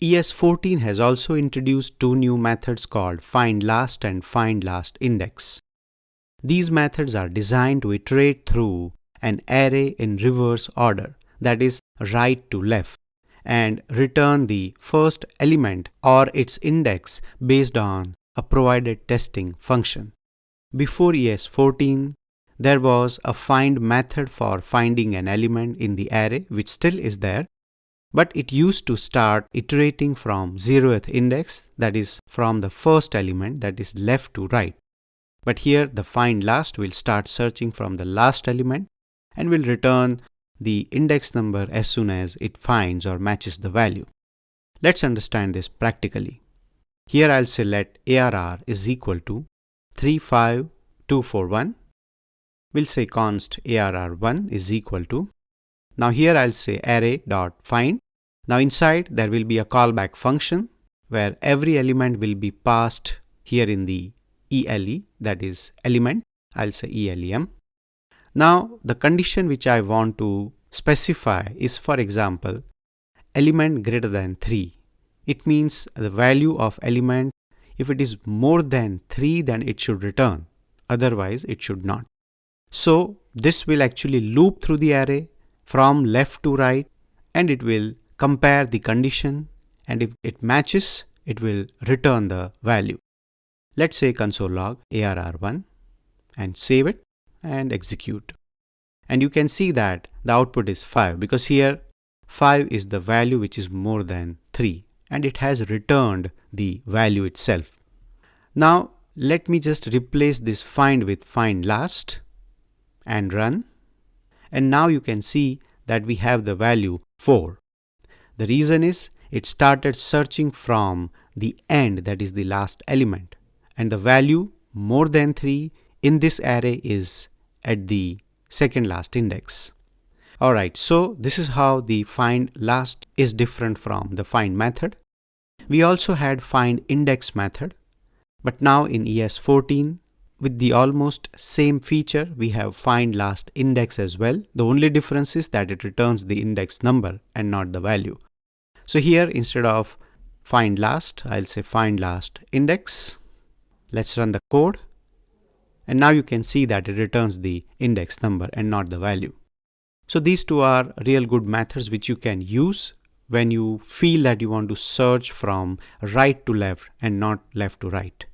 ES-14 has also introduced two new methods called findLast and findLastIndex. These methods are designed to iterate through an array in reverse order, that is, right to left, and return the first element or its index based on a provided testing function. Before ES-14, there was a find method for finding an element in the array, which still is there, but it used to start iterating from 0th index, that is from the first element, that is left to right. But here the findLast will start searching from the last element and will return the index number as soon as it finds or matches the value. Let's understand this practically. Here I'll say let ARR is equal to 35241. We'll say const ARR1 is equal to. Now here I'll say array.find. Now inside there will be a callback function where every element will be passed here in the ELE, that is element. I'll say ELEM. Now the condition which I want to specify is, for example, element greater than 3. It means the value of element, if it is more than 3, then it should return. Otherwise it should not. So this will actually loop through the array from left to right, and it will compare the condition, and if it matches, it will return the value. Let's say console log ARR1 and save it and execute. And you can see that the output is 5, because here 5 is the value which is more than 3, and it has returned the value itself. Now let me just replace this find with findLast and run. And now you can see that we have the value 4. The reason is it started searching from the end, that is the last element, and the value more than 3 in this array is at the second last index. Alright, so this is how the findLast is different from the find method. We also had findIndex method, but now in ES-14 with the almost same feature we have findLastIndex as well. The only difference is that it returns the index number and not the value. So here instead of findLast, I'll say findLastIndex. Let's run the code, and now you can see that it returns the index number and not the value. So these two are real good methods which you can use when you feel that you want to search from right to left and not left to right.